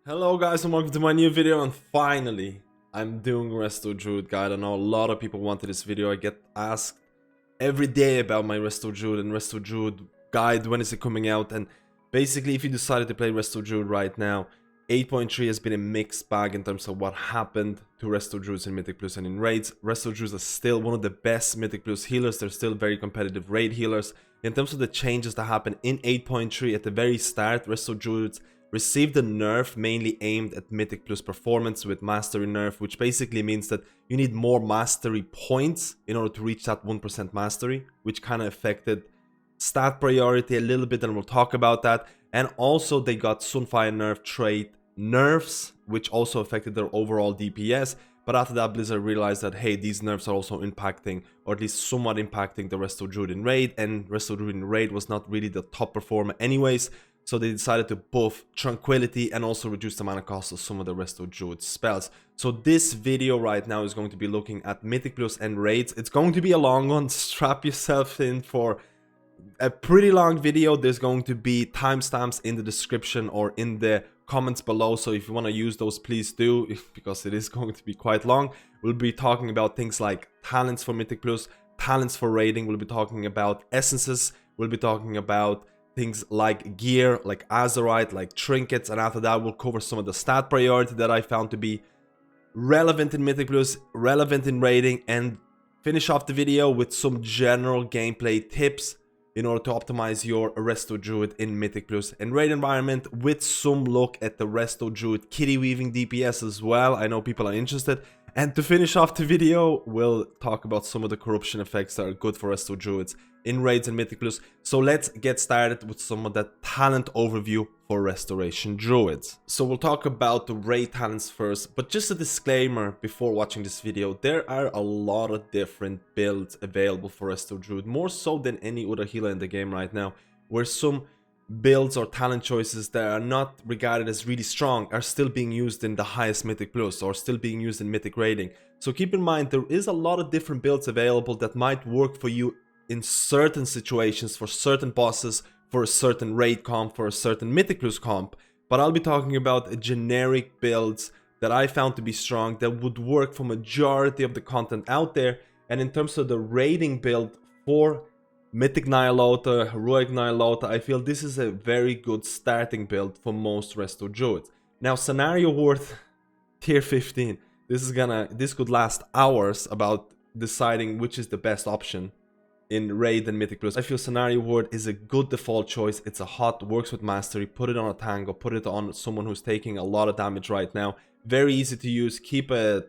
Hello guys and welcome to my new video, and finally I'm doing Resto Druid guide. I know a lot of people wanted this video. I get asked every day about my Resto Druid and Resto Druid guide, when is it coming out. And basically, if you decided to play Resto Druid right now, 8.3 has been a mixed bag in terms of what happened to Resto Druids in Mythic Plus and in raids. Resto Druids are still one of the best Mythic Plus healers. They're still very competitive raid healers. In terms of the changes that happened in 8.3 at the very start, Resto Druids received a nerf mainly aimed at Mythic Plus performance with Mastery nerf, which basically means that you need more Mastery points in order to reach that 1% Mastery, which kind of affected stat priority a little bit, and we'll talk about that. And also they got Sunfire nerf trait nerfs, which also affected their overall DPS. But after that, Blizzard realized that, hey, these nerfs are also impacting, or at least somewhat impacting, the Resto Druid in raid, and Resto Druid in raid was not really the top performer anyways. So they decided to buff Tranquility and also reduce the mana cost of some of the Resto Druid spells. So this video right now is going to be looking at Mythic Plus and raids. It's going to be a long one. Strap yourself in for a pretty long video. There's going to be timestamps in the description or in the comments below. So if you want to use those, please do, because it is going to be quite long. We'll be talking about things like talents for Mythic Plus, talents for raiding. We'll be talking about essences. We'll be talking about things like gear, like Azerite, like trinkets, and after that we'll cover some of the stat priority that I found to be relevant in Mythic Plus, relevant in raiding, and finish off the video with some general gameplay tips in order to optimize your Resto Druid in Mythic Plus and raid environment, with some look at the Resto Druid kitty weaving DPS as well. I know people are interested. And to finish off the video, we'll talk about some of the corruption effects that are good for Resto Druids in raids and Mythic Plus. So let's get started with some of the talent overview for Restoration Druids. So we'll talk about the raid talents first, but just a disclaimer before watching this video, there are a lot of different builds available for Resto Druid, more so than any other healer in the game right now, where some builds or talent choices that are not regarded as really strong are still being used in the highest Mythic Plus or still being used in Mythic raiding. So keep in mind, there is a lot of different builds available that might work for you in certain situations, for certain bosses, for a certain raid comp, for a certain Mythic Plus comp. But I'll be talking about generic builds that I found to be strong, that would work for majority of the content out there. And in terms of the raiding build for Mythic Nihilota, Heroic Nihilota, I feel this is a very good starting build for most Resto Druids. Now, Scenario Worth tier 15. This could last hours about deciding which is the best option in raid and Mythic Plus. I feel Scenario Word is a good default choice. It's a hot, works with Mastery. Put it on a tango, put it on someone who's taking a lot of damage right now. Very easy to use. Keep a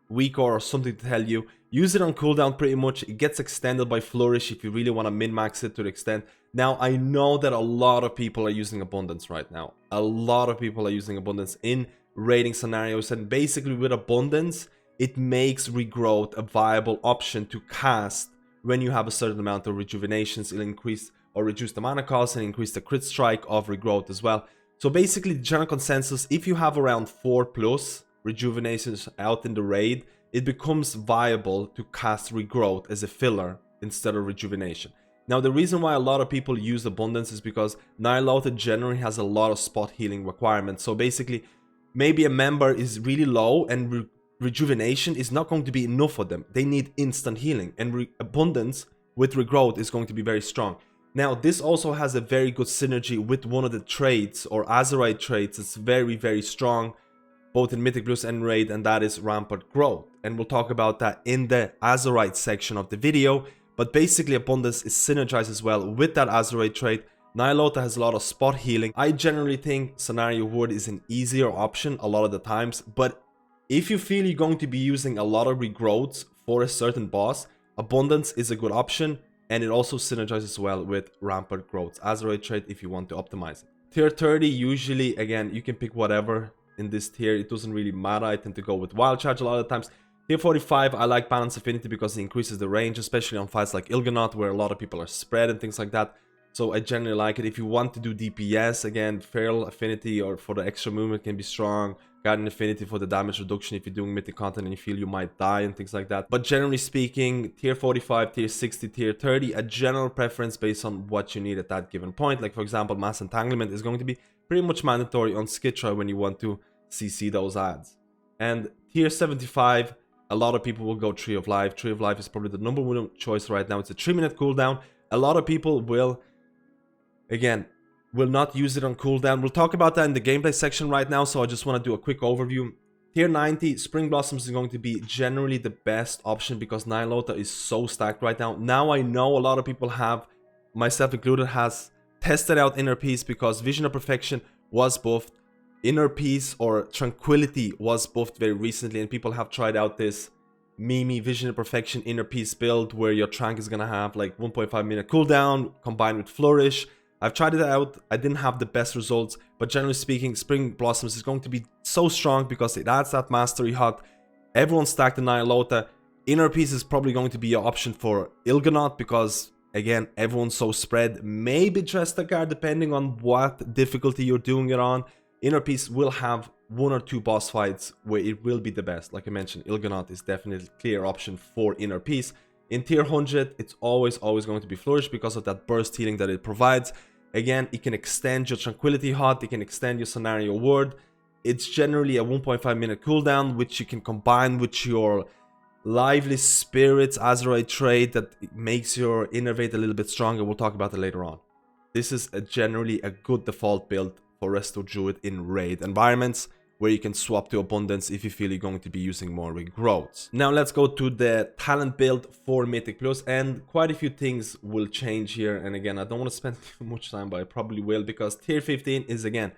weak or something to tell you. Use it on cooldown pretty much. It gets extended by Flourish if you really want to min-max it to the extent. Now, I know that a lot of people are using Abundance right now. A lot of people are using Abundance in raiding scenarios, and basically with Abundance, it makes Regrowth a viable option to cast when you have a certain amount of rejuvenations. It'll increase or reduce the mana cost and increase the crit strike of Regrowth as well. So basically, the general consensus, if you have around 4+ rejuvenations out in the raid, it becomes viable to cast Regrowth as a filler instead of rejuvenation. Now, the reason why a lot of people use Abundance is because Nihilota generally has a lot of spot healing requirements. So basically, maybe a member is really low and rejuvenation is not going to be enough for them. They need instant healing, and Abundance with Regrowth is going to be very strong. Now, this also has a very good synergy with one of the traits or Azerite traits. It's very, very strong both in Mythic Plus and raid, and that is Rampant Growth. And we'll talk about that in the Azerite section of the video. But basically, Abundance is synergized as well with that Azerite trait. Nihilota has a lot of spot healing. I generally think Scenario Word is an easier option a lot of the times, but if you feel you're going to be using a lot of regrowths for a certain boss, Abundance is a good option, and it also synergizes well with Rampant Growth, Azerite trait, if you want to optimize it. Tier 30, usually, again, you can pick whatever in this tier. It doesn't really matter. I tend to go with Wild Charge a lot of times. Tier 45, I like Balance Affinity because it increases the range, especially on fights like Il'gynoth, where a lot of people are spread and things like that. So I generally like it. If you want to do DPS, again, Feral Affinity or for the extra movement can be strong. Guardian Affinity for the damage reduction if you're doing mythic content and you feel you might die and things like that. But generally speaking, tier 45, tier 60, tier 30, a general preference based on what you need at that given point. Like for example, Mass Entanglement is going to be pretty much mandatory on Skitra when you want to CC those ads. And tier 75, a lot of people will go Tree of Life. Tree of Life is probably the #1 choice right now. It's a 3-minute cooldown. A lot of people will, again, will not use it on cooldown. We'll talk about that in the gameplay section right now, so I just want to do a quick overview. Tier 90, Spring Blossoms is going to be generally the best option because Nihilota is so stacked right now. Now I know a lot of people have, myself included, has tested out Inner Peace because Vision of Perfection was buffed. Inner Peace or Tranquility was buffed very recently, and people have tried out this Mimi Vision of Perfection Inner Peace build where your Trank is gonna have like 1.5 minute cooldown combined with Flourish. I've tried it out, I didn't have the best results, but generally speaking, Spring Blossoms is going to be so strong because it adds that Mastery Hut. Everyone stacked in Nihilota. Inner Peace is probably going to be your option for Il'gynoth because, again, everyone's so spread. Maybe Drestagar, depending on what difficulty you're doing it on. Inner Peace will have 1 or 2 boss fights where it will be the best. Like I mentioned, Il'gynoth is definitely a clear option for Inner Peace. In tier 100, it's always going to be Flourish because of that burst healing that it provides. Again, it can extend your Tranquility Hut, it can extend your Scenario Word. It's generally a 1.5 minute cooldown, which you can combine with your Lively Spirits Azerite trait that makes your Innervate a little bit stronger. We'll talk about it later on. This is generally a good default build for Resto Druid in raid environments, where you can swap to Abundance if you feel you're going to be using more regrowths. Now let's go to the talent build for Mythic Plus, and quite a few things will change here. And again, I don't want to spend too much time, but I probably will, because tier 15 is, again,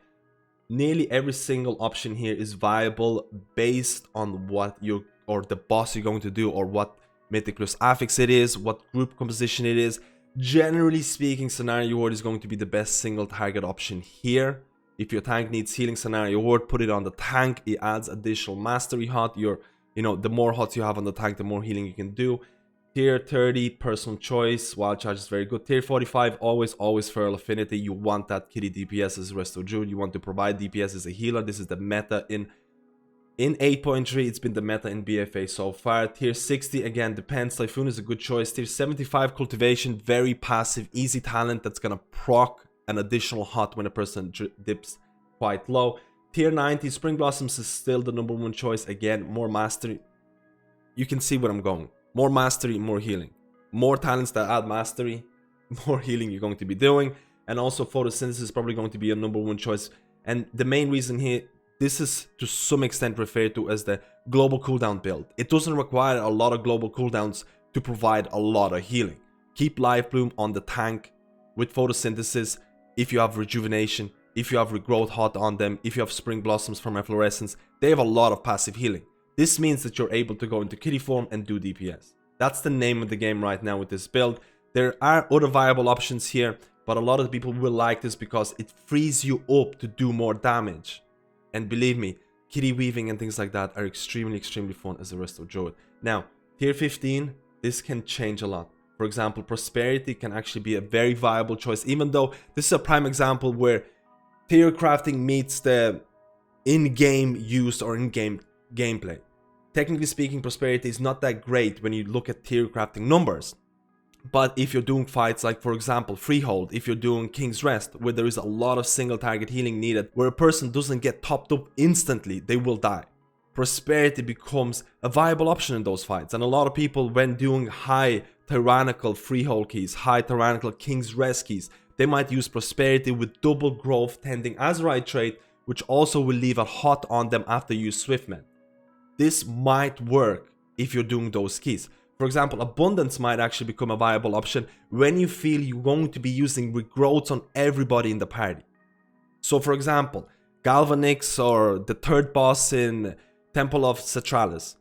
nearly every single option here is viable based on what you or the boss you're going to do, or what Mythic Plus affix it is, what group composition it is. Generally speaking, Scenario Ward is going to be the best single target option here. If your tank needs healing Scenario Ward, put it on the tank. It adds additional Mastery Hut. The more hots you have on the tank, the more healing you can do. Tier 30, personal choice. Wild Charge is very good. Tier 45, always Feral Affinity. You want that kitty DPS as Resto Druid. You want to provide DPS as a healer. This is the meta in 8.3. It's been the meta in BfA so far. Tier 60, again, depends. Typhoon is a good choice. Tier 75, Cultivation. Very passive, easy talent that's going to proc an additional hot when a person dips quite low. Tier 90, Spring Blossoms is still the #1 choice. Again, more mastery. You can see where I'm going. More mastery, more healing. More talents that add mastery, more healing you're going to be doing. And also Photosynthesis is probably going to be a #1 choice. And the main reason here, this is to some extent referred to as the global cooldown build. It doesn't require a lot of global cooldowns to provide a lot of healing. Keep Life Bloom on the tank with Photosynthesis. If you have Rejuvenation, if you have Regrowth Hot on them, if you have Spring Blossoms from Efflorescence, they have a lot of passive healing. This means that you're able to go into kitty form and do DPS. That's the name of the game right now with this build. There are other viable options here, but a lot of people will like this because it frees you up to do more damage. And believe me, kitty weaving and things like that are extremely fun as a Resto Druid. Now, tier 15, this can change a lot. For example, Prosperity can actually be a very viable choice, even though this is a prime example where tier crafting meets the in-game use or in-game gameplay. Technically speaking, Prosperity is not that great when you look at tier crafting numbers. But if you're doing fights like, for example, Freehold, if you're doing King's Rest, where there is a lot of single target healing needed, where a person doesn't get topped up instantly, they will die. Prosperity becomes a viable option in those fights. And a lot of people, when doing high tyrannical Freehold keys, high tyrannical King's Rest keys, they might use Prosperity with double growth tending Azerite trait, which also will leave a hot on them after you use Swiftman. This might work if you're doing those keys. For example, Abundance might actually become a viable option when you feel you're going to be using regrowths on everybody in the party. So for example, Galvanix or the third boss in Temple of Cetralis,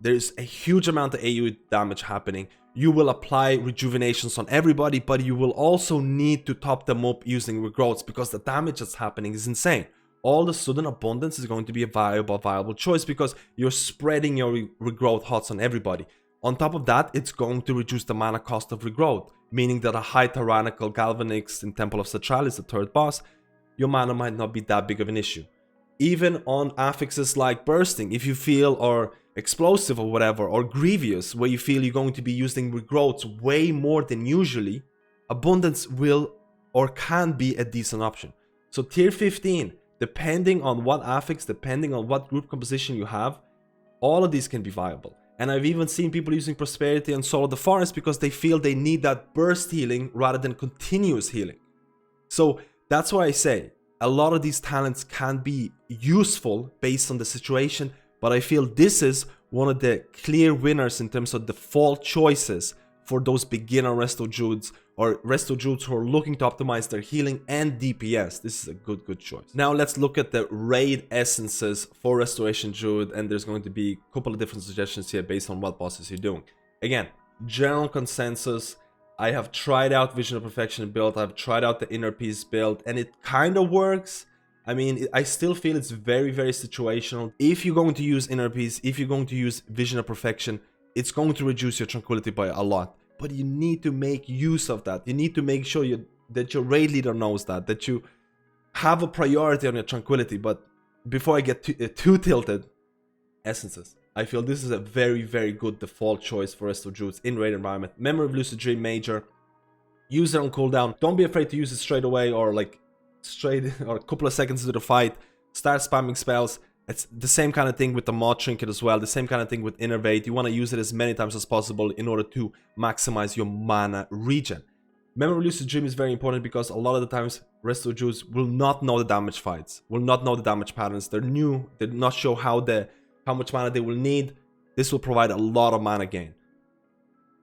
there's a huge amount of AoE damage happening. You will apply rejuvenations on everybody, but you will also need to top them up using regrowths because the damage that's happening is insane. All of a sudden, Abundance is going to be a viable choice because you're spreading your regrowth hots on everybody. On top of that, it's going to reduce the mana cost of regrowth, meaning that a high tyrannical Galvanix in Temple of Cetralis, the third boss, your mana might not be that big of an issue. Even on affixes like Bursting, if you feel, or Explosive or whatever, or Grievous, where you feel you're going to be using regrowths way more than usually, Abundance will or can be a decent option. So tier 15, depending on what affix, depending on what group composition you have, all of these can be viable. And I've even seen people using Prosperity and Soul of the Forest because they feel they need that burst healing rather than continuous healing. So that's why I say a lot of these talents can be useful based on the situation, but I feel this is one of the clear winners in terms of default choices for those beginner Resto Druids or Resto Druids who are looking to optimize their healing and DPS. This is a good choice. Now let's look at the raid essences for Restoration Druid, and there's going to be a couple of different suggestions here based on what bosses you're doing. Again, general consensus, I have tried out Vision of Perfection build, I've tried out the Inner Peace build, and it kind of works. I mean, I still feel it's very situational. If you're going to use Inner Peace, if you're going to use Vision of Perfection, it's going to reduce your tranquility by a lot. But you need to make use of that. You need to make sure that your raid leader knows that you have a priority on your tranquility. But before I get too tilted, essences. I feel this is a very good default choice for Resto Druids in raid environment. Memory of Lucid Dream Major. Use it on cooldown. Don't be afraid to use it straight away or like or a couple of seconds into the fight. Start spamming spells. It's the same kind of thing with the Mod Trinket as well, the same kind of thing with Innervate. You want to use it as many times as possible in order to maximize your mana regen. Memory of Lucid Dream is very important because a lot of the times Resto Druids will not know the damage fights, will not know the damage patterns. They're new, they do not show how much mana they will need. This will provide a lot of mana gain.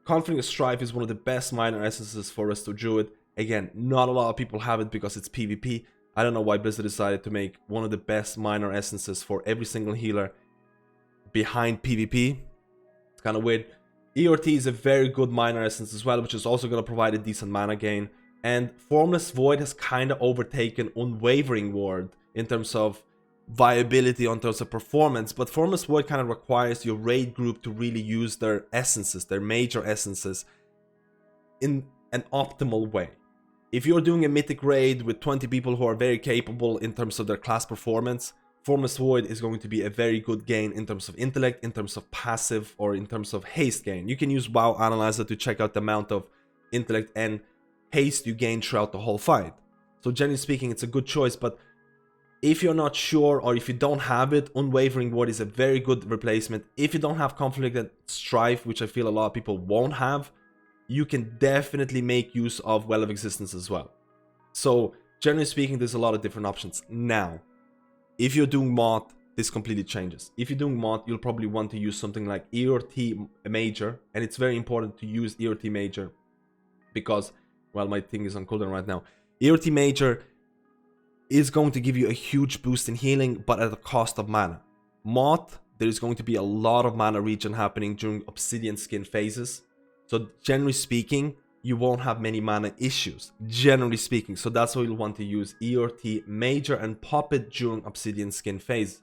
Conflict of Strife is one of the best minor essences for Resto Druid. Again, not a lot of people have it because it's PvP. I don't know why Blizzard decided to make one of the best minor essences for every single healer behind PvP. It's kind of weird. ERT is a very good minor essence as well, which is also going to provide a decent mana gain. And Formless Void has kind of overtaken Unwavering Ward in terms of viability, in terms of performance. But Formless Void kind of requires your raid group to really use their essences, their major essences, in an optimal way. If you're doing a mythic raid with 20 people who are very capable in terms of their class performance, Formless Void is going to be a very good gain in terms of intellect, in terms of passive, or in terms of haste gain. You can use WoW Analyzer to check out the amount of intellect and haste you gain throughout the whole fight. So generally speaking, it's a good choice, but if you're not sure or if you don't have it, Unwavering Ward is a very good replacement. If you don't have Conflict and Strife, which I feel a lot of people won't have, you can definitely make use of Well of Existence as well. So generally speaking, there's a lot of different options. Now, if you're doing mod, this completely changes. If you're doing mod, you'll probably want to use something like ERT Major, and it's very important to use ERT Major because, well, my thing is on cooldown right now. ERT Major is going to give you a huge boost in healing, but at the cost of mana. Mod, there is going to be a lot of mana regen happening during Obsidian Skin phases. So generally speaking, you won't have many mana issues, generally speaking. So that's why you'll want to use ERT Major and pop it during Obsidian Skin phase.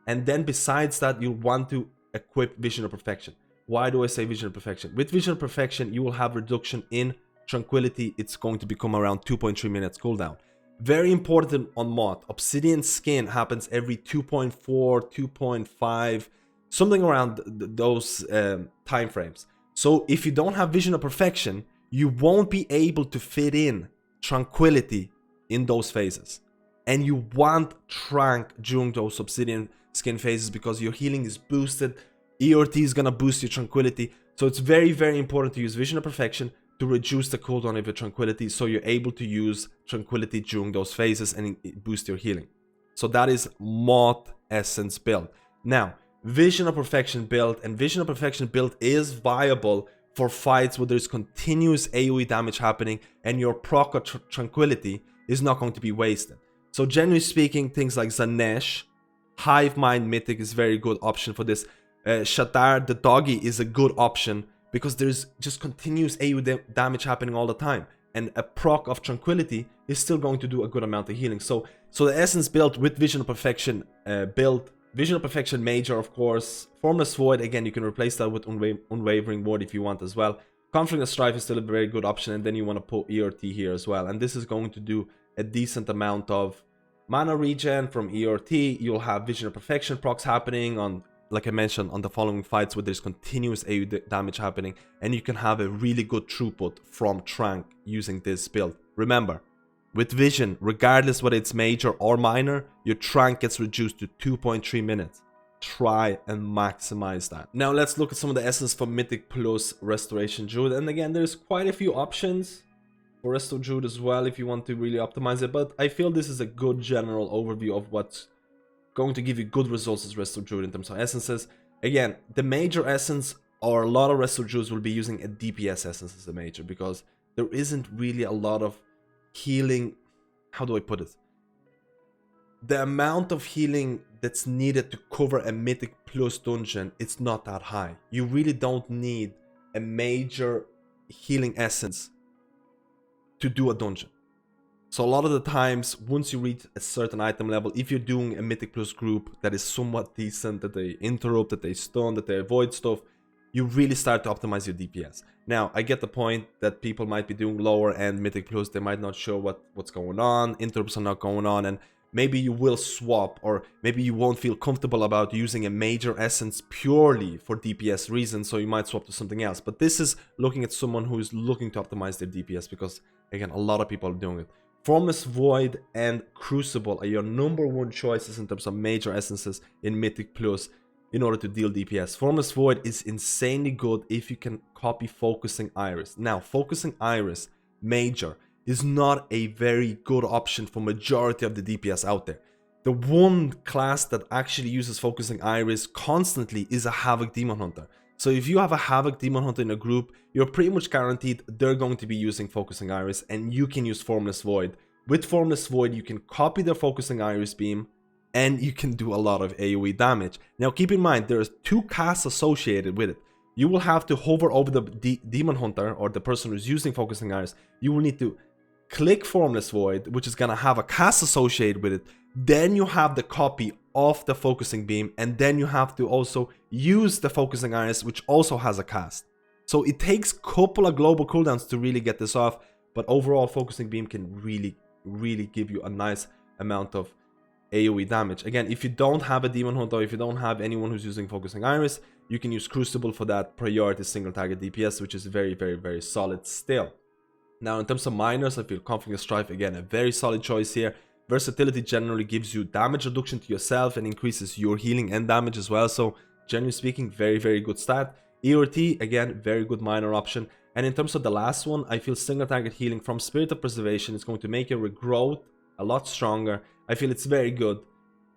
And then besides that, you'll want to equip Vision of Perfection. Why do I say Vision of Perfection? With Vision of Perfection, you will have reduction in Tranquility. It's going to become around 2.3 minutes cooldown. Very important on mod. Obsidian Skin happens every 2.4, 2.5, something around those time frames. So if you don't have Vision of Perfection, you won't be able to fit in Tranquility in those phases. And you want Trank during those Obsidian Skin phases because your healing is boosted. ERT is going to boost your Tranquility. So it's very important to use Vision of Perfection to reduce the cooldown of your Tranquility so you're able to use Tranquility during those phases and boost your healing. So that is mod essence build. Now, Vision of Perfection build, and Vision of Perfection build is viable for fights where there's continuous AoE damage happening and your proc of Tranquility is not going to be wasted. So generally speaking, things like Zanesh, Hive Mind Mythic is a very good option for this. Shatar the Doggy is a good option because there's just continuous AoE damage happening all the time. And a proc of Tranquility is still going to do a good amount of healing. So the essence built with Vision of Perfection build, Vision of Perfection Major, of course. Formless Void, again, you can replace that with Unwavering Ward if you want as well. Conflict of Strife is still a very good option, and then you want to put ERT here as well. And this is going to do a decent amount of mana regen from ERT. You'll have Vision of Perfection procs happening on, like I mentioned, on the following fights where there's continuous AoE damage happening, and you can have a really good throughput from Trank using this build. Remember, with vision, regardless whether it's major or minor, your trank gets reduced to 2.3 minutes. Try and maximize that. Now let's look at some of the essence for Mythic Plus Restoration Druid. And again, there's quite a few options for Resto Druid as well if you want to really optimize it. But I feel this is a good general overview of what's going to give you good results as Resto Druid in terms of essences. Again, the major essence, or a lot of Resto Druids will be using a DPS essence as a major, because there isn't really a lot of healing. How do I put it? The amount of healing that's needed to cover a Mythic Plus dungeon, it's not that high. You really don't need a major healing essence to do a dungeon. So a lot of the times, once you reach a certain item level, if you're doing a Mythic Plus group that is somewhat decent, that they interrupt, that they stun, that they avoid stuff, you really start to optimize your DPS. Now, I get the point that people might be doing lower end Mythic Plus, they might not show what's going on, interrupts are not going on, and maybe you will swap, or maybe you won't feel comfortable about using a major essence purely for DPS reasons, so you might swap to something else. But this is looking at someone who is looking to optimize their DPS, because, again, a lot of people are doing it. Formless Void and Crucible are your #1 choices in terms of major essences in Mythic Plus in order to deal DPS. Formless Void is insanely good if you can copy Focusing Iris. Now, Focusing Iris, major, is not a very good option for majority of the DPS out there. The one class that actually uses Focusing Iris constantly is a Havoc Demon Hunter. So if you have a Havoc Demon Hunter in a group, you're pretty much guaranteed they're going to be using Focusing Iris, and you can use Formless Void. With Formless Void, you can copy their Focusing Iris beam, and you can do a lot of AoE damage. Now keep in mind, there are 2 casts associated with it. You will have to hover over the Demon Hunter, or the person who's using Focusing Iris. You will need to click Formless Void, which is going to have a cast associated with it. Then you have the copy of the Focusing Beam, and then you have to also use the Focusing Iris, which also has a cast. So it takes a couple of global cooldowns to really get this off, but overall Focusing Beam can really give you a nice amount of AoE damage. Again, if you don't have a Demon Hunter, if you don't have anyone who's using Focusing Iris, you can use Crucible for that priority single target DPS, which is very solid still. Now, in terms of minors, I feel Conflict Strife, again, a very solid choice here. Versatility generally gives you damage reduction to yourself and increases your healing and damage as well. So, generally speaking, very good stat. ERT, again, very good minor option. And in terms of the last one, I feel single target healing from Spirit of Preservation is going to make your regrowth a lot stronger. I feel it's very good.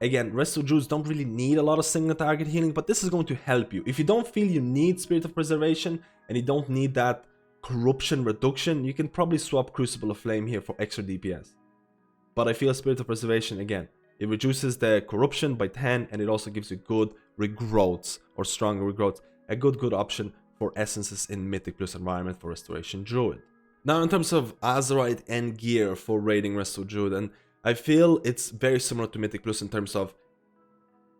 Again, Resto Druids don't really need a lot of single target healing, but this is going to help you. If you don't feel you need Spirit of Preservation and you don't need that corruption reduction, you can probably swap Crucible of Flame here for extra DPS. But I feel Spirit of Preservation, again, it reduces the corruption by 10, and it also gives you good regrowths, or stronger regrowths. A good option for essences in Mythic Plus environment for Restoration Druid. Now, in terms of Azerite and Gear for raiding Resto Druid, and I feel it's very similar to Mythic Plus in terms of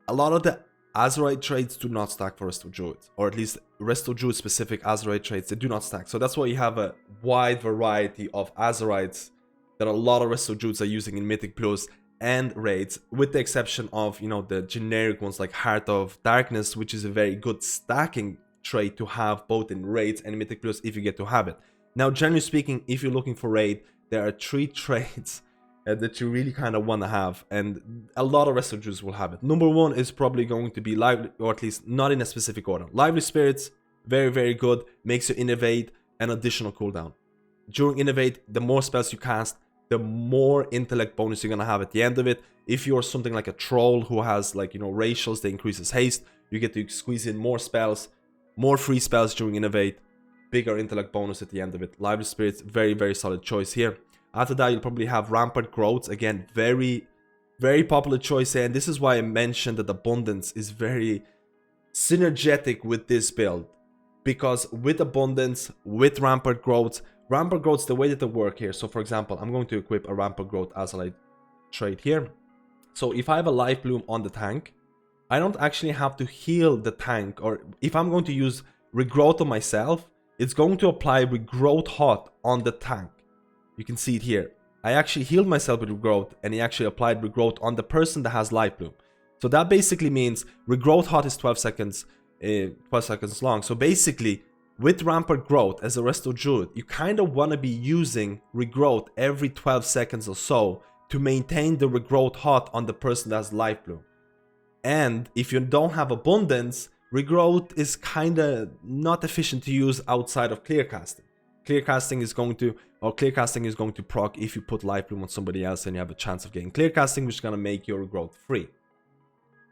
a lot of the Azerite traits do not stack for Resto Druid, or at least Resto Druid specific Azerite traits, they do not stack. So that's why you have a wide variety of Azerites that a lot of Resto Druids are using in Mythic Plus and raids, with the exception of, you know, the generic ones like Heart of Darkness, which is a very good stacking trait to have both in raids and Mythic Plus if you get to have it. Now, generally speaking, if you're looking for raid, there are 3 traits that you really kind of want to have, and a lot of Resto Druids will have it. #1 is probably going to be Lively, or at least not in a specific order. Lively Spirits, very good, makes you innovate an additional cooldown. During innovate, the more spells you cast, the more intellect bonus you're gonna have at the end of it. If you're something like a troll who has, like, you know, racials that increases haste, you get to squeeze in more spells, more free spells during innovate, bigger intellect bonus at the end of it. Lively Spirits, very solid choice here. After that, you'll probably have Rampart Growths, again, very popular choice here, and this is why I mentioned that Abundance is very synergetic with this build, because with Abundance, with Rampart Growths, the way that they work here. So for example, I'm going to equip a Rampart Growth Azerite trait here. So if I have a Life Bloom on the tank, I don't actually have to heal the tank, or if I'm going to use Regrowth on myself, it's going to apply Regrowth Hot on the tank. You can see it here. I actually healed myself with Regrowth, and he actually applied Regrowth on the person that has Life Bloom. So that basically means Regrowth Hot is 12 seconds long. So basically, with rampant growth as a resto druid, you kind of want to be using regrowth every 12 seconds or so to maintain the regrowth hot on the person that has life bloom. And if you don't have abundance, regrowth is kind of not efficient to use outside of clear casting. Clear casting is going to proc if you put life bloom on somebody else and you have a chance of getting clear casting, which is going to make your regrowth free.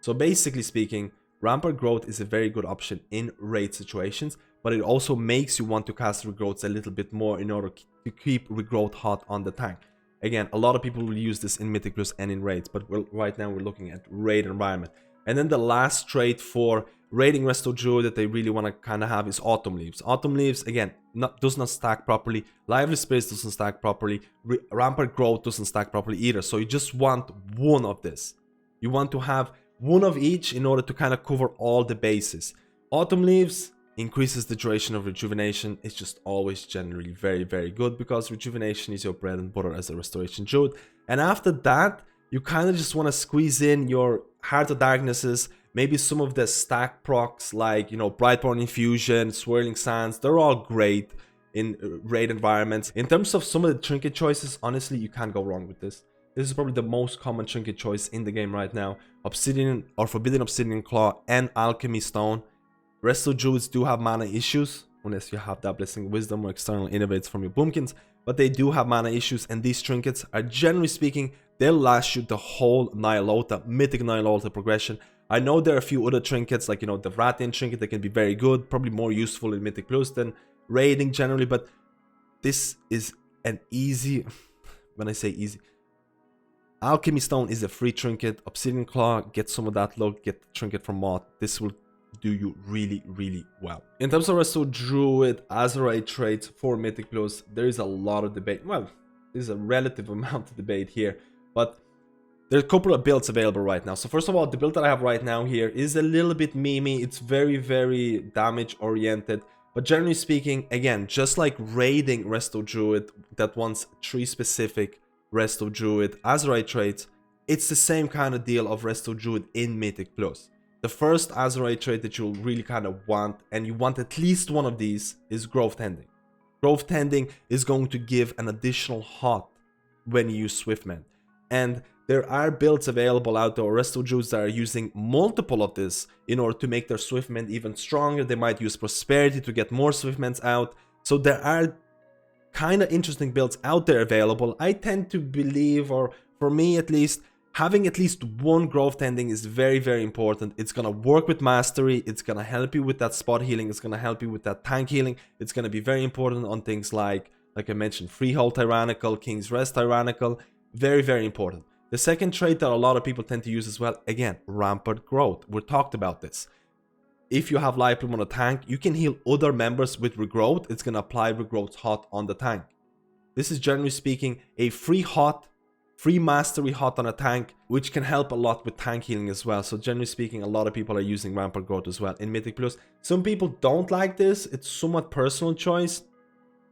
So basically speaking, rampant growth is a very good option in raid situations, but it also makes you want to cast regrowths a little bit more in order to keep regrowth hot on the tank. Again, a lot of people will use this in Mythic Plus and in raids, but right now we're looking at raid environment. And then the last trait for raiding resto druid that they really want to kind of have is autumn leaves. Autumn leaves, again, does not stack properly. Lively spirits doesn't stack properly. Rampant growth doesn't stack properly either. So you just want one of this. You want to have one of each in order to kind of cover all the bases. Autumn leaves increases the duration of rejuvenation. It's just always generally very, very good because rejuvenation is your bread and butter as a restoration druid. And after that, you kind of just want to squeeze in your Heart of Darknesses, maybe some of the stack procs like, you know, Brightborn Infusion, Swirling Sands. They're all great in raid environments. In terms of some of the trinket choices, honestly, you can't go wrong with this. This is probably the most common trinket choice in the game right now. Obsidian or Forbidden Obsidian Claw and Alchemy Stone. Resto druids do have mana issues, unless you have that Blessing Wisdom or external innovates from your boomkins, but they do have mana issues, and these trinkets are, generally speaking, they'll last you the whole Nihilota, Mythic Nihilota progression. I know there are a few other trinkets, like, you know, the Vratian trinket that can be very good, probably more useful in Mythic Plus than raiding generally, but this is an easy, when I say easy, Alchemy Stone is a free trinket. Obsidian Claw, get some of that luck, get the trinket from Moth. This will do you really, really well. In terms of Resto Druid, Azerite traits for Mythic Plus, there is a lot of debate. Well, there's a relative amount of debate here, but there's a couple of builds available right now. So first of all, the build that I have right now here is a little bit memey. It's very, very damage oriented. But generally speaking, again, just like raiding Resto Druid that wants 3 specific Resto Druid Azerite traits, it's the same kind of deal of Resto Druid in Mythic Plus. The first Azerite trait that you'll really kind of want, and you want at least one of these, is Growth Tending. Growth Tending is going to give an additional hot when you use Swiftmend. And there are builds available out there, Resto Druids that are using multiple of this in order to make their Swiftmend even stronger. They might use Prosperity to get more Swiftmends out. So there are kind of interesting builds out there available. I tend to believe, or for me at least, having at least one Growth Tending is very, very important. It's going to work with Mastery. It's going to help you with that spot healing. It's going to help you with that tank healing. It's going to be very important on things like I mentioned, Freehold Tyrannical, King's Rest Tyrannical. Very, very important. The second trait that a lot of people tend to use as well, again, Rampant Growth. We talked about this. If you have Life Bloom on a tank, you can heal other members with Regrowth. It's going to apply Regrowth hot on the tank. This is generally speaking a free mastery hot on a tank, which can help a lot with tank healing as well. So generally speaking, a lot of people are using Rampant Growth as well in Mythic Plus. Some people don't like this. It's somewhat personal choice.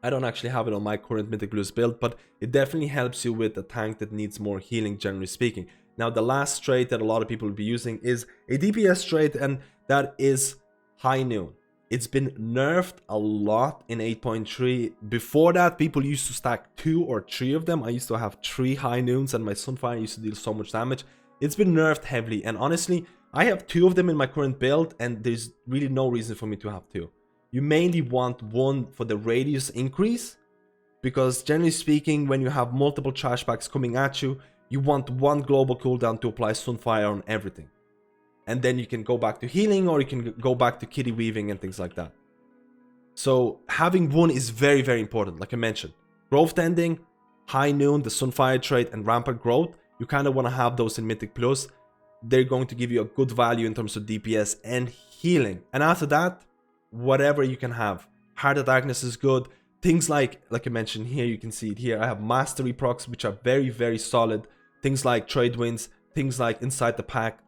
I don't actually have it on my current Mythic Plus build, but it definitely helps you with a tank that needs more healing, generally speaking. Now, the last trait that a lot of people will be using is a DPS trait, and that is High Noon. It's been nerfed a lot in 8.3. Before that, people used to stack 2 or 3 of them. I used to have 3 High Noons, and my Sunfire used to deal so much damage. It's been nerfed heavily, and honestly, I have 2 of them in my current build, and there's really no reason for me to have 2. You mainly want one for the radius increase, because generally speaking, when you have multiple trash packs coming at you, you want one global cooldown to apply Sunfire on everything. And then you can go back to healing, or you can go back to kitty weaving and things like that. So having one is very, very important. Like I mentioned, Growth Tending, High Noon, the Sunfire trait, and Rampant Growth. You kind of want to have those in Mythic Plus. They're going to give you a good value in terms of DPS and healing. And after that, whatever you can have. Heart of Darkness is good. Things like I mentioned here, you can see it here. I have Mastery procs, which are very, very solid. Things like Trade Winds, things like Inside the Pack.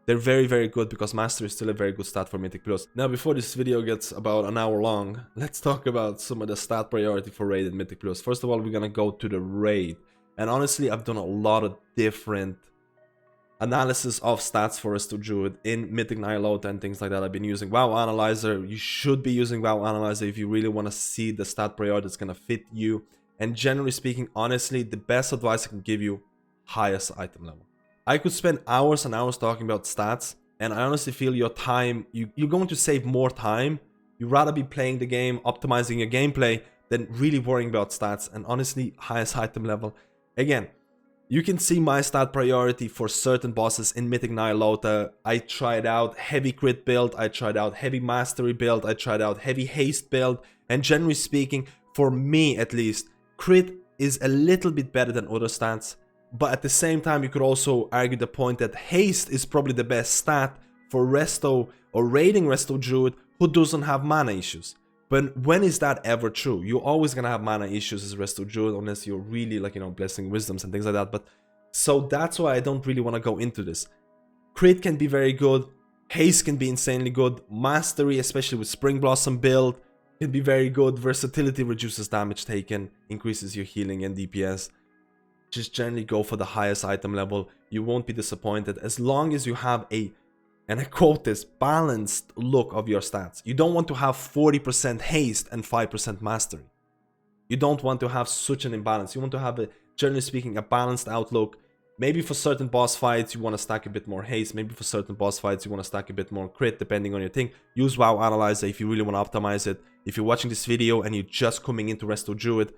They're very, very good because Mastery is still a very good stat for Mythic Plus. Now, before this video gets about an hour long, let's talk about some of the stat priority for Raid in Mythic Plus. First of all, we're going to go to the Raid. And honestly, I've done a lot of different analysis of stats for Resto Druid in Mythic Nihilota and things like that. I've been using WoW Analyzer. You should be using WoW Analyzer if you really want to see the stat priority that's going to fit you. And generally speaking, honestly, the best advice I can give you, highest item level. I could spend hours and hours talking about stats, and I honestly feel your time, you're going to save more time. You'd rather be playing the game, optimizing your gameplay, than really worrying about stats. And honestly, highest item level. Again, you can see my stat priority for certain bosses in Mythic Nihilota. I tried out heavy crit build, I tried out heavy mastery build, I tried out heavy haste build, and generally speaking, for me at least, crit is a little bit better than other stats. But at the same time, you could also argue the point that haste is probably the best stat for Resto or raiding Resto Druid who doesn't have mana issues. But when is that ever true? You're always gonna have mana issues as Resto Druid unless you're really like, you know, blessing wisdoms and things like that. But so that's why I don't really want to go into this. Crit can be very good, haste can be insanely good, mastery, especially with Spring Blossom build, can be very good. Versatility reduces damage taken, increases your healing and DPS. Just generally go for the highest item level. You won't be disappointed as long as you have a, and I quote this, balanced look of your stats. You don't want to have 40% haste and 5% mastery. You don't want to have such an imbalance. You want to have, generally speaking, a balanced outlook. Maybe for certain boss fights you want to stack a bit more haste. Maybe for certain boss fights you want to stack a bit more crit, depending on your thing. Use WoW Analyzer if you really want to optimize it. If you're watching this video and you're just coming into Resto Druid,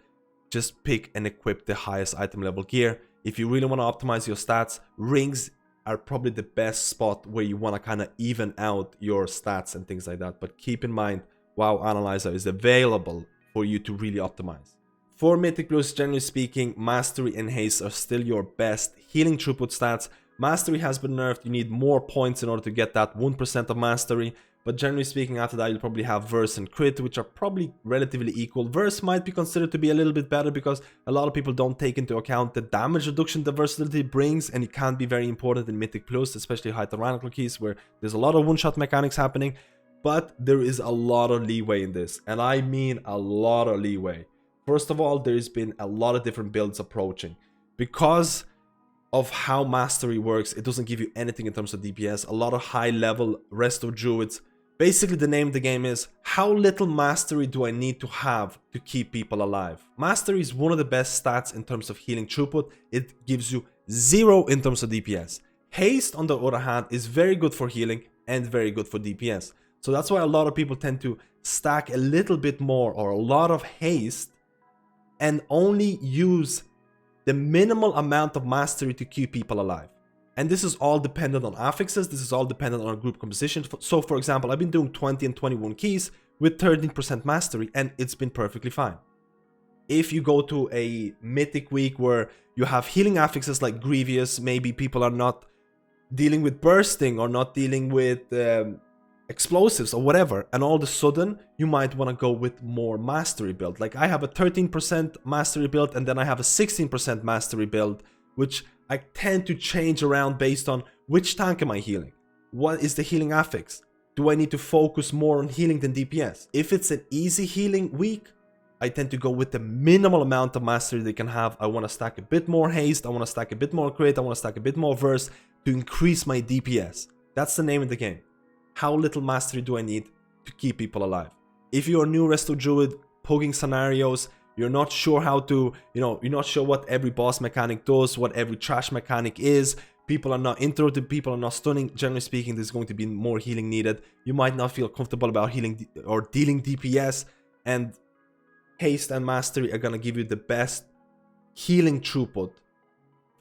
just pick and equip the highest item level gear. If you really want to optimize your stats, rings are probably the best spot where you want to kind of even out your stats and things like that. But keep in mind, WoW Analyzer is available for you to really optimize. For Mythic Plus, generally speaking, Mastery and Haste are still your best healing throughput stats. Mastery has been nerfed, you need more points in order to get that 1% of Mastery. But generally speaking, after that, you'll probably have Verse and Crit, which are probably relatively equal. Verse might be considered to be a little bit better because a lot of people don't take into account the damage reduction the versatility brings, and it can be very important in Mythic Plus, especially high tyrannical keys, where there's a lot of one-shot mechanics happening. But there is a lot of leeway in this, and I mean a lot of leeway. First of all, there's been a lot of different builds approaching. Because of how Mastery works, it doesn't give you anything in terms of DPS. A lot of high-level Resto Druids, basically the name of the game is, how little Mastery do I need to have to keep people alive? Mastery is one of the best stats in terms of healing throughput. It gives you 0 in terms of DPS. Haste, on the other hand, is very good for healing and very good for DPS. So that's why a lot of people tend to stack a little bit more or a lot of haste and only use the minimal amount of mastery to keep people alive. And this is all dependent on affixes, this is all dependent on our group composition. So for example, I've been doing 20 and 21 keys with 13% mastery and it's been perfectly fine. If you go to a mythic week where you have healing affixes like Grievous, maybe people are not dealing with bursting or not dealing with explosives or whatever, and all of a sudden you might want to go with more mastery build. Like I have a 13% mastery build and then I have a 16% mastery build, which I tend to change around based on which tank am I healing? What is the healing affix? Do I need to focus more on healing than DPS? If it's an easy healing week, I tend to go with the minimal amount of mastery they can have. I want to stack a bit more haste, I want to stack a bit more crit, I want to stack a bit more verse to increase my DPS. That's the name of the game. How little mastery do I need to keep people alive? If you're a new Resto Druid, poking scenarios, you're not sure how to, you're not sure what every boss mechanic does, what every trash mechanic is, people are not interrupted, people are not stunning, generally speaking, there's going to be more healing needed. You might not feel comfortable about healing or dealing DPS, and haste and mastery are gonna give you the best healing throughput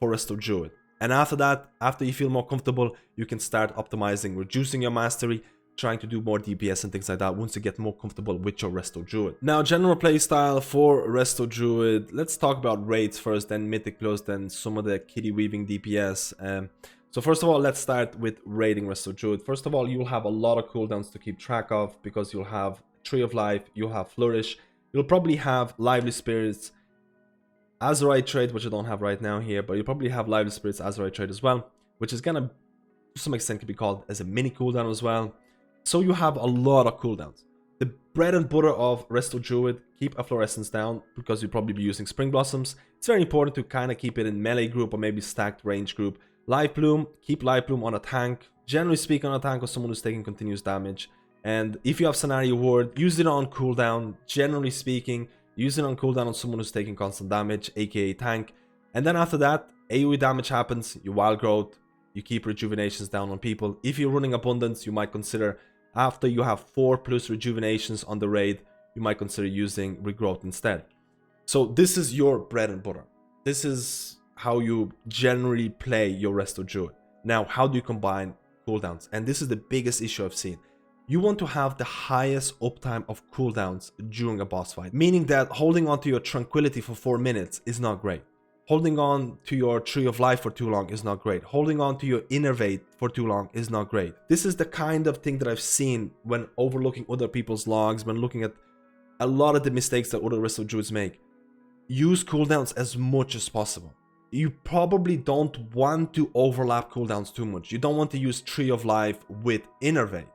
for Resto Druid. And after that, after you feel more comfortable, you can start optimizing, reducing your mastery, trying to do more DPS and things like that once you get more comfortable with your Resto Druid. Now, general playstyle for Resto Druid. Let's talk about raids first, then Mythic Plus, then some of the kitty weaving DPS. So first of all, let's start with raiding Resto Druid. First of all, you'll have a lot of cooldowns to keep track of because you'll have Tree of Life, you'll have Flourish, you'll probably have Lively Spirits, Azerite Trade, which I don't have right now here, but you probably have Lively Spirits, Azerite Trade as well, which is gonna, to some extent, can be called as a mini cooldown as well. So you have a lot of cooldowns. The bread and butter of Resto Druid, keep a Fluorescence down because you'll probably be using Spring Blossoms. It's very important to kind of keep it in melee group or maybe stacked range group. Life Bloom, keep Life Bloom on a tank. Generally speaking, on a tank or someone who's taking continuous damage. And if you have Scenario Word, use it on cooldown. Generally speaking, use it on cooldown on someone who's taking constant damage, aka tank. And then after that, AoE damage happens, you Wild Growth, you keep rejuvenations down on people. If you're running Abundance, you might consider, after you have 4+ rejuvenations on the raid, you might consider using Regrowth instead. So this is your bread and butter. This is how you generally play your Resto Druid. Now, how do you combine cooldowns? And this is the biggest issue I've seen. You want to have the highest uptime of cooldowns during a boss fight, meaning that holding on to your Tranquility for 4 minutes is not great. Holding on to your Tree of Life for too long is not great. Holding on to your Innervate for too long is not great. This is the kind of thing that I've seen when overlooking other people's logs, when looking at a lot of the mistakes that other Resto Druids make. Use cooldowns as much as possible. You probably don't want to overlap cooldowns too much. You don't want to use Tree of Life with Innervate.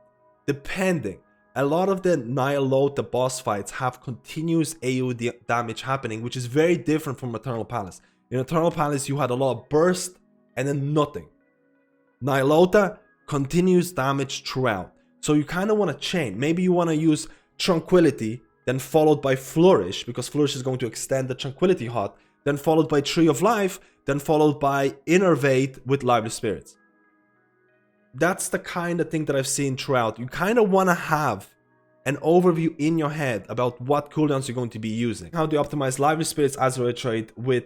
Depending. A lot of the Nyalotha boss fights have continuous AoE damage happening, which is very different from Eternal Palace. In Eternal Palace, you had a lot of burst and then nothing. Nyalotha, continuous damage throughout. So you kind of want to chain. Maybe you want to use Tranquility, then followed by Flourish, because Flourish is going to extend the Tranquility hot, then followed by Tree of Life, then followed by Innervate with Lively Spirits. That's the kind of thing that I've seen throughout. You kind of want to have an overview in your head about what cooldowns you're going to be using. How do you optimize Lively Spirits Azerite trade with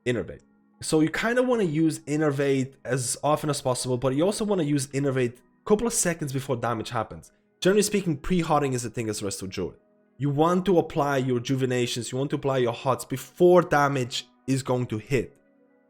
Innervate? So you kind of want to use Innervate as often as possible, but you also want to use Innervate a couple of seconds before damage happens. Generally speaking, pre-hotting is a thing as Resto Druid. You want to apply your rejuvenations, you want to apply your hots before damage is going to hit.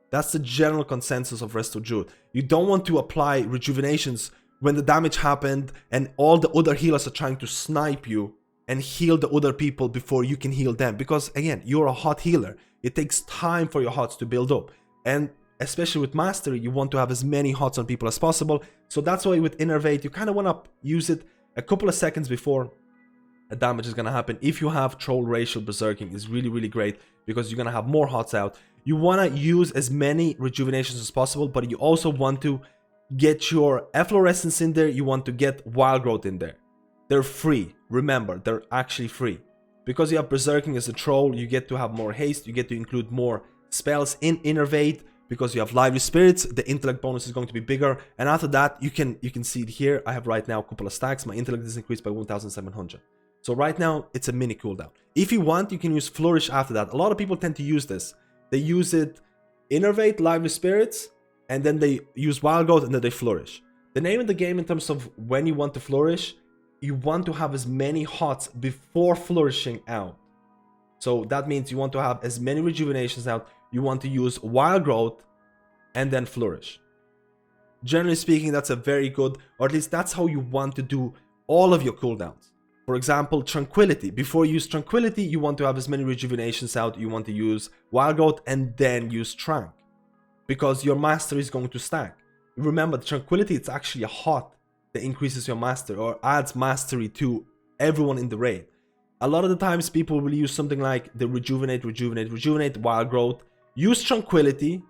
That's the general consensus of Resto Druid. You don't want to apply rejuvenations when the damage happened and all the other healers are trying to snipe you and heal the other people before you can heal them. Because again, you're a hot healer. It takes time for your hots to build up. And especially with Mastery, you want to have as many hots on people as possible. So that's why with Innervate, you kind of want to use it a couple of seconds before a damage is going to happen. If you have Troll Racial Berserking, is really, really great because you're going to have more hots out. You want to use as many rejuvenations as possible, but you also want to get your Efflorescence in there. You want to get Wild Growth in there. They're free. Remember, they're actually free. Because you have Berserking as a troll, you get to have more haste. You get to include more spells in Innervate. Because you have Lively Spirits, the intellect bonus is going to be bigger. And after that, you can see it here. I have right now a couple of stacks. My intellect is increased by 1,700. So right now, it's a mini cooldown. If you want, you can use Flourish after that. A lot of people tend to use this. They use it, Innervate, Lively Spirits, and then they use Wild Growth, and then they Flourish. The name of the game in terms of when you want to Flourish, you want to have as many hots before flourishing out. So that means you want to have as many rejuvenations out. You want to use Wild Growth and then Flourish. Generally speaking, that's a very good, or at least that's how you want to do all of your cooldowns. For example, Tranquility. Before you use Tranquility, you want to have as many rejuvenations out. You want to use Wild Growth and then use Trank. Because your Mastery is going to stack. Remember, the Tranquility, it's actually a hot that increases your Mastery or adds Mastery to everyone in the raid. A lot of the times, people will use something like the Rejuvenate, Wild Growth. Use Tranquility.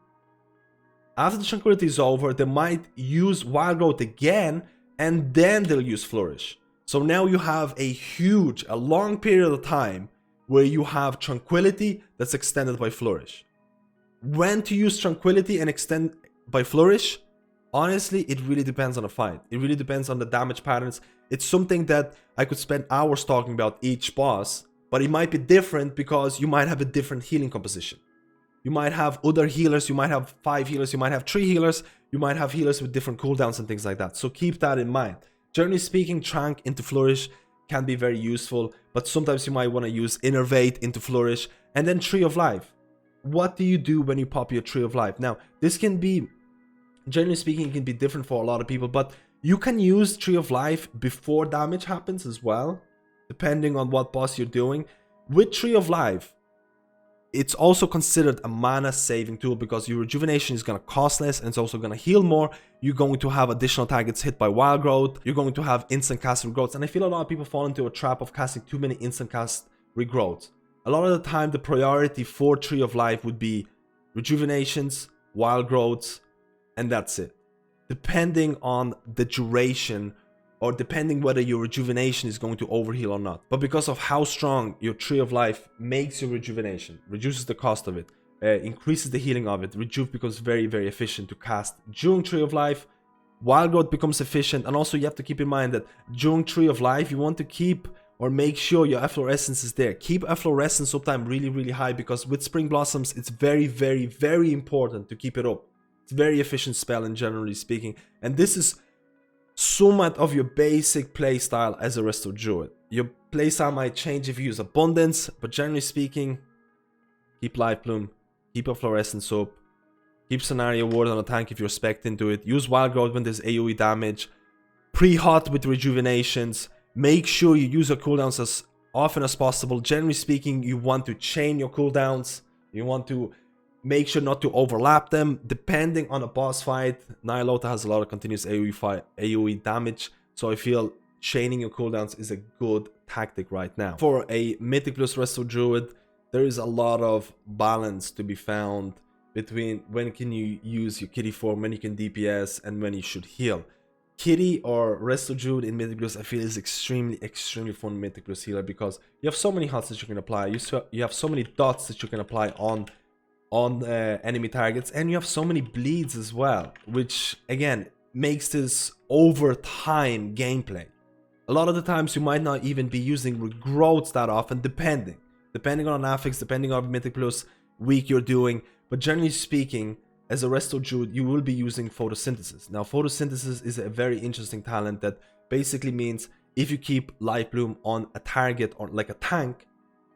After the Tranquility is over, they might use Wild Growth again, and then they'll use Flourish. So now you have a long period of time where you have Tranquility that's extended by Flourish. When to use Tranquility and extend by Flourish? Honestly, it really depends on the fight. It really depends on the damage patterns. It's something that I could spend hours talking about each boss, but it might be different because you might have a different healing composition. You might have other healers, you might have 5 healers, you might have 3 healers, you might have healers with different cooldowns and things like that. So keep that in mind. Generally speaking, Trank into Flourish can be very useful, but sometimes you might want to use Innervate into Flourish, and then Tree of Life. What do you do when you pop your Tree of Life? Now, this can be, generally speaking, it can be different for a lot of people, but you can use Tree of Life before damage happens as well, depending on what boss you're doing. With Tree of Life, it's also considered a mana saving tool because your rejuvenation is going to cost less and it's also going to heal more. You're going to have additional targets hit by Wild Growth. You're going to have instant cast regrowths. And I feel a lot of people fall into a trap of casting too many instant cast regrowths. A lot of the time, the priority for Tree of Life would be rejuvenations, Wild Growths, and that's it. Depending on the duration, or depending whether your rejuvenation is going to overheal or not. But because of how strong your Tree of Life makes your rejuvenation, reduces the cost of it, increases the healing of it, Rejuve becomes very, very efficient to cast during Tree of Life. Wild Growth becomes efficient, and also you have to keep in mind that during Tree of Life, you want to keep or make sure your efflorescence is there. Keep efflorescence uptime really, really high, because with Spring Blossoms, it's very, very, very important to keep it up. It's a very efficient spell, and generally speaking, and this is somewhat of your basic playstyle as a Resto Druid. Your playstyle might change if you use Abundance, but generally speaking, keep Life Bloom, keep Efflorescence up, keep Scenario Ward on a tank if you're spec'd into it, use Wild Growth when there's AoE damage, pre-hot with rejuvenations, make sure you use your cooldowns as often as possible. Generally speaking, you want to chain your cooldowns, you want to make sure not to overlap them. Depending on a boss fight, Nihilota has a lot of continuous AoE damage, so I feel chaining your cooldowns is a good tactic right now. For a Mythic plus Resto Druid, there is a lot of balance to be found between when can you use your kitty form, when you can DPS, and when you should heal. Kitty or Resto Druid in Mythic plus I feel is extremely fun Mythic plus healer, because you have so many huts that you can apply, you have so many dots that you can apply on enemy targets, and you have so many bleeds as well, which again makes this over time gameplay. A lot of the times you might not even be using regrowths that often, depending on an affix, depending on Mythic plus week you're doing, but generally speaking, as a Resto Druid, you will be using photosynthesis. Now, photosynthesis is a very interesting talent that basically means if you keep Life Bloom on a target or like a tank,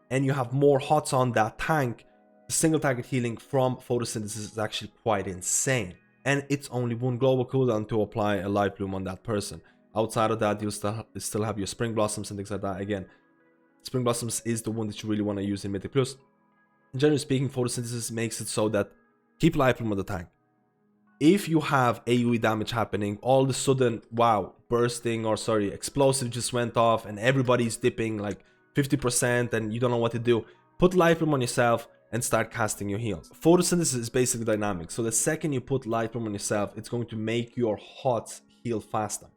and you have more hots on that tank, the single target healing from photosynthesis is actually quite insane. And it's only one global cooldown to apply a Life Bloom on that person. Outside of that, you'll still have your Spring Blossoms and things like that. Again, Spring Blossoms is the one that you really want to use in Mythic plus. Generally speaking, photosynthesis makes it so that keep Life Bloom on the tank. If you have AoE damage happening, all of a sudden, wow, explosive just went off and everybody's dipping like 50% and you don't know what to do, put Life Bloom on yourself and start casting your heals. Photosynthesis is basically dynamic, so the second you put Life Bloom on yourself, it's going to make your hots heal faster.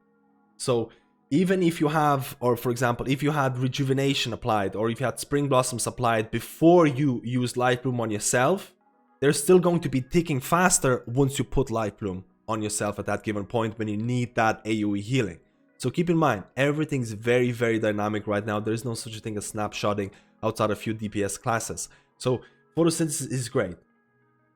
So even if you have, or for example, if you had rejuvenation applied, or if you had Spring Blossoms applied before you use Life Bloom on yourself, they're still going to be ticking faster once you put Life Bloom on yourself at that given point when you need that AoE healing. So keep in mind, everything's very, very dynamic right now. There is no such a thing as snapshotting outside a few DPS classes. So photosynthesis is great.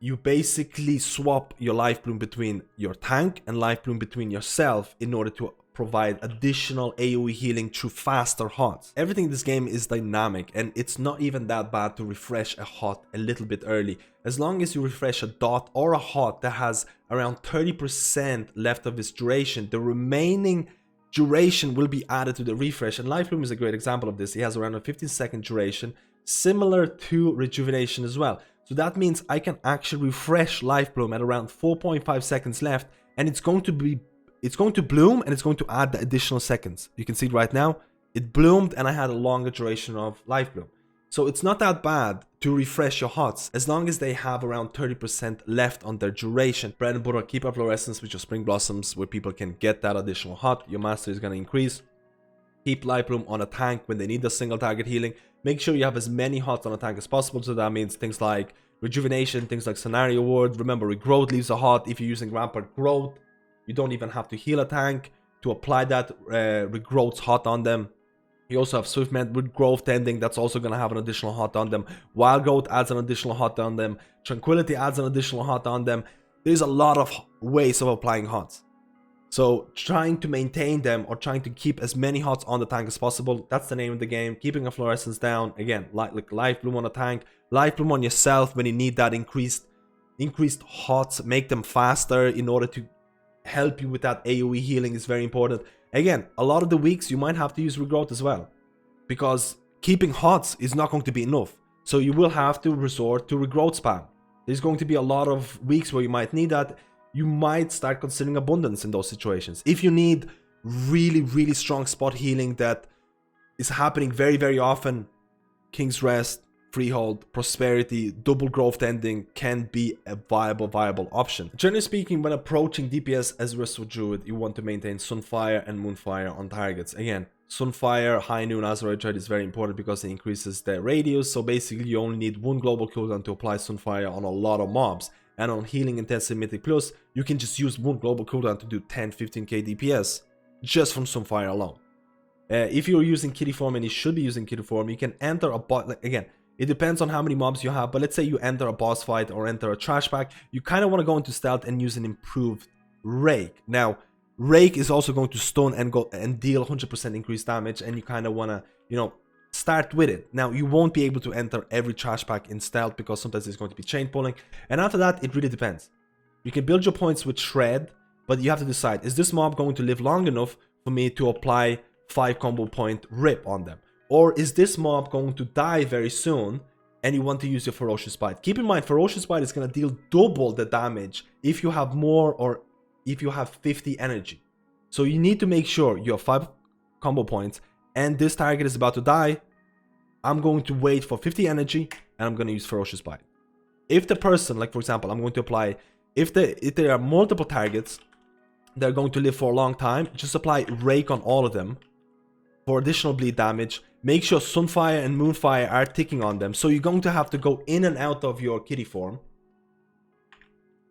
You basically swap your Life Bloom between your tank and Life Bloom between yourself in order to provide additional AoE healing through faster hots. Everything in this game is dynamic, and it's not even that bad to refresh a hot a little bit early. As long as you refresh a dot or a hot that has around 30% left of its duration, the remaining duration will be added to the refresh, and Life Bloom is a great example of this. It has around a 15-second duration, similar to rejuvenation as well. So that means I can actually refresh Life Bloom at around 4.5 seconds left, and it's going to bloom and it's going to add the additional seconds. You can see it right now, it bloomed and I had a longer duration of Life Bloom. So it's not that bad to refresh your hots as long as they have around 30% left on their duration. Bread and butter, keep Efflorescence with your Spring Blossoms where people can get that additional hot. Your mastery is going to increase. Keep Life Bloom on a tank when they need the single target healing. Make sure you have as many hots on a tank as possible. So that means things like rejuvenation, things like Scenario Ward. Remember, Regrowth leaves a hot. If you're using Rampart Growth, you don't even have to heal a tank to apply that Regrowth's hot on them. You also have Swiftment with Growth Tending, that's also going to have an additional hot on them. Wild Growth adds an additional hot on them. Tranquility adds an additional hot on them. There's a lot of ways of applying hots. So trying to maintain them or trying to keep as many hots on the tank as possible, that's the name of the game. Keeping Efflorescence down, again, like Life Bloom on a tank, Life Bloom on yourself when you need that increased hots, make them faster in order to help you with that AoE healing is very important. Again, a lot of the weeks you might have to use Regrowth as well, because keeping hots is not going to be enough. So you will have to resort to Regrowth spam. There's going to be a lot of weeks where you might need that. You might start considering Abundance in those situations. If you need really strong spot healing that is happening very often, King's Rest, freehold, prosperity, double growth ending can be a viable option. Generally speaking, when approaching DPS as Resto Druid, you want to maintain Sunfire and Moonfire on targets. Again, Sunfire, High Noon, Azerite Gear is very important because it increases the radius, so basically you only need one global cooldown to apply Sunfire on a lot of mobs. And on Healing Intensive Mythic Plus, you can just use one global cooldown to do 10-15k DPS just from Sunfire alone. If you're using kitty form, and you should be using kitty form, you can enter a bot. Like, again, it depends on how many mobs you have, but let's say you enter a boss fight or enter a trash pack, you kind of want to go into stealth and use an improved Rake. Now, Rake is also going to stun and go and deal 100% increased damage, and you kind of want to, you know, start with it. Now, you won't be able to enter every trash pack in stealth because sometimes it's going to be chain pulling, and after that, it really depends. You can build your points with Shred, but you have to decide, is this mob going to live long enough for me to apply 5 combo point rip on them? Or is this mob going to die very soon and you want to use your Ferocious Bite? Keep in mind, Ferocious Bite is going to deal double the damage if you have more or if you have 50 energy. So you need to make sure you have 5 combo points and this target is about to die. I'm going to wait for 50 energy and I'm going to use Ferocious Bite. If the person, like for example, I'm going to apply, if there are multiple targets, they're going to live for a long time, just apply Rake on all of them for additional bleed damage. Make sure Sunfire and Moonfire are ticking on them. So you're going to have to go in and out of your kitty form.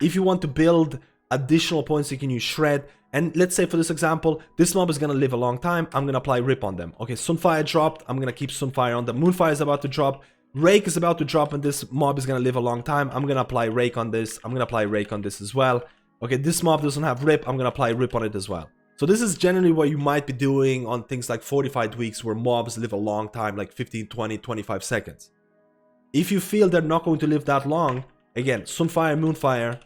If you want to build additional points, you can use Shred. And let's say for this example, this mob is going to live a long time. I'm going to apply Rip on them. Okay, Sunfire dropped. I'm going to keep Sunfire on them. Moonfire is about to drop. Rake is about to drop and this mob is going to live a long time. I'm going to apply Rake on this. I'm going to apply Rake on this as well. Okay, this mob doesn't have Rip. I'm going to apply Rip on it as well. So this is generally what you might be doing on things like fortified weeks where mobs live a long time, like 15, 20, 25 seconds. If you feel they're not going to live that long, again, Sunfire, Moonfire,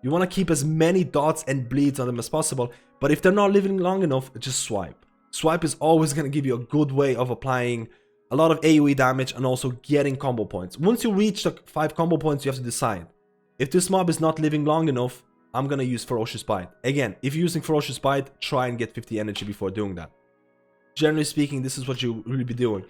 you want to keep as many dots and bleeds on them as possible. But if they're not living long enough, just swipe. Swipe is always going to give you a good way of applying a lot of AoE damage and also getting combo points. Once you reach the 5 combo points, you have to decide. If this mob is not living long enough, I'm gonna use Ferocious Bite. Again, if you're using Ferocious Bite, try and get 50 energy before doing that. Generally speaking, this is what you really be doing.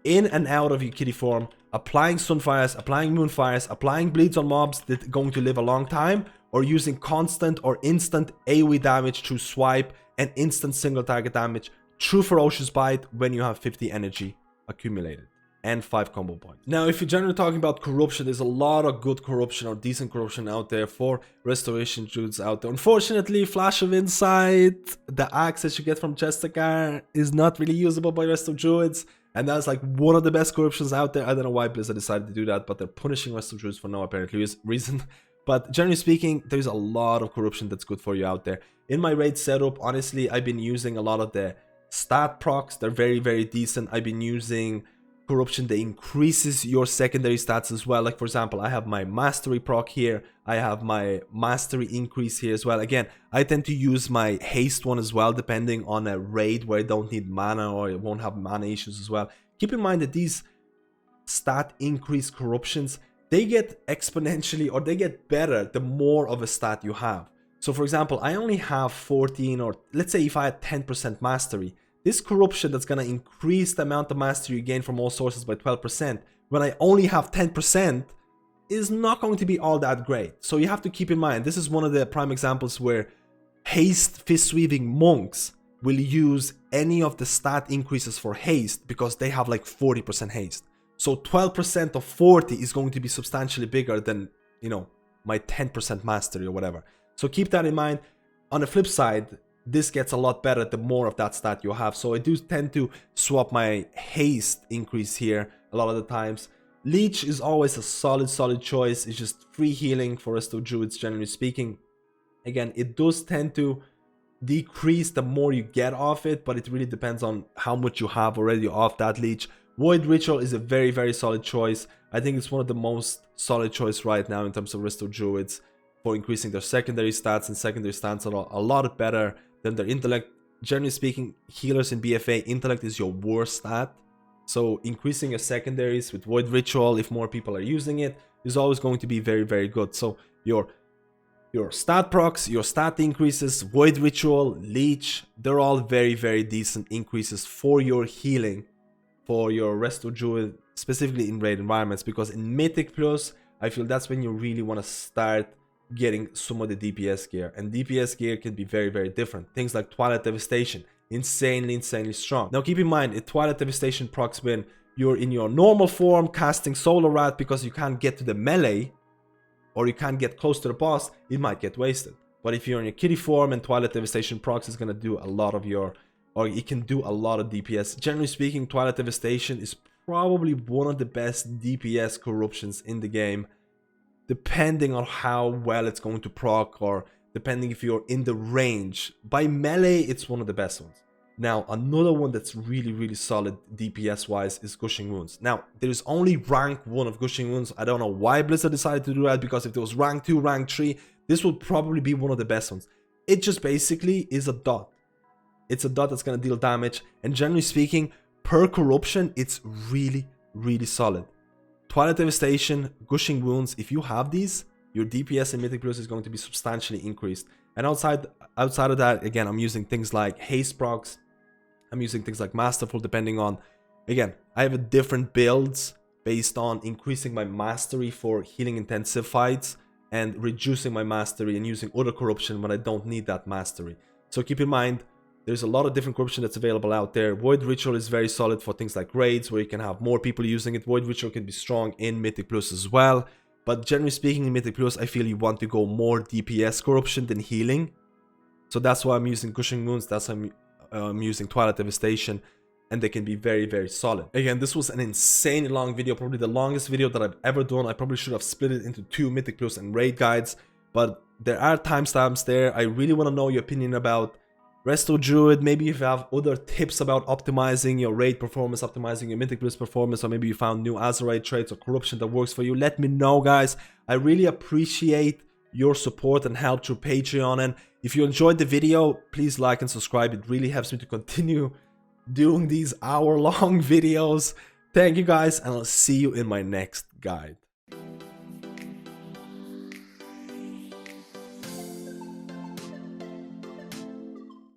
In and out of your kitty form, applying Sunfires, applying Moonfires, applying bleeds on mobs that are going to live a long time, or using constant or instant AoE damage through swipe and instant single target damage through Ferocious Bite when you have 50 energy accumulated and 5 combo points. Now, if you're generally talking about corruption, there's a lot of good corruption or decent corruption out there for restoration druids out there. Unfortunately, Flash of Insight, the axe that you get from Chestercar, is not really usable by Resto druids, and that's like one of the best corruptions out there. I don't know why Blizzard decided to do that, but they're punishing Resto druids for no apparent reason. But generally speaking, there's a lot of corruption that's good for you out there. In my raid setup, honestly, I've been using a lot of the stat procs. They're very, very decent. I've been using corruption that increases your secondary stats as well. Like for example, I have my mastery proc here. I have my mastery increase here as well. Again, I tend to use my haste one as well, depending on a raid where I don't need mana or I won't have mana issues as well. Keep in mind that these stat increase corruptions, they get exponentially or they get better the more of a stat you have. So for example, I only have 14, or let's say if I had 10% mastery, this corruption that's going to increase the amount of mastery you gain from all sources by 12%, when I only have 10%, is not going to be all that great. So you have to keep in mind, this is one of the prime examples where haste fist weaving monks will use any of the stat increases for haste because they have like 40% haste. So 12% of 40 is going to be substantially bigger than, you know, my 10% mastery or whatever. So keep that in mind. On the flip side, this gets a lot better the more of that stat you have. So I do tend to swap my haste increase here a lot of the times. Leech is always a solid choice. It's just free healing for Resto druids, generally speaking. Again, it does tend to decrease the more you get off it, but it really depends on how much you have already off that leech. Void Ritual is a very, very solid choice. I think it's one of the most solid choice right now in terms of Resto druids for increasing their secondary stats, and secondary stats are a lot better than their intellect. Generally speaking, healers in BfA, intellect is your worst stat. So increasing your secondaries with Void Ritual, if more people are using it, is always going to be very, very good. So your stat procs, your stat increases, Void Ritual, Leech, they're all very, very decent increases for your healing, for your Resto Druid specifically in raid environments, because in Mythic Plus, I feel that's when you really want to start getting some of the DPS gear. And DPS gear can be very, very different. Things like Twilight Devastation, insanely strong. Now keep in mind, a Twilight Devastation procs when you're in your normal form casting Solar Rat because you can't get to the melee, or you can't get close to the boss, it might get wasted. But if you're in your kitty form and Twilight Devastation procs is gonna do a lot of your, or it can do a lot of DPS. Generally speaking, Twilight Devastation is probably one of the best DPS corruptions in the game, depending on how well it's going to proc, or depending if you're in the range. By melee, it's one of the best ones. Now, another one that's really solid DPS wise is Gushing Wounds. Now, there's only rank 1 of Gushing Wounds. I don't know why Blizzard decided to do that, because if there was rank 2, rank 3, this would probably be one of the best ones. It just basically is a dot. It's a dot that's gonna deal damage, and generally speaking, per corruption, it's really solid. Twilight Devastation, Gushing Wounds, if you have these, your DPS in Mythic Plus is going to be substantially increased. And outside of that, again, I'm using things like Haste procs, I'm using things like Masterful, depending on, again, I have a different builds based on increasing my mastery for healing intensive fights, and reducing my mastery and using other corruption when I don't need that mastery. So keep in mind, there's a lot of different corruption that's available out there. Void Ritual is very solid for things like raids, where you can have more people using it. Void Ritual can be strong in Mythic Plus as well. But generally speaking, in Mythic Plus, I feel you want to go more DPS corruption than healing. So that's why I'm using Gushing Wounds, that's why I'm using Twilight Devastation, and they can be very solid. Again, this was an insanely long video, probably the longest video that I've ever done. I probably should have split it into 2 Mythic Plus and raid guides, but there are timestamps there. I really want to know your opinion about Resto Druid. Maybe if you have other tips about optimizing your raid performance, optimizing your Mythic Plus performance, or maybe you found new Azerite traits or corruption that works for you, let me know, guys. I really appreciate your support and help through Patreon, and if you enjoyed the video, please like and subscribe. It really helps me to continue doing these hour-long videos. Thank you guys, and I'll see you in my next guide.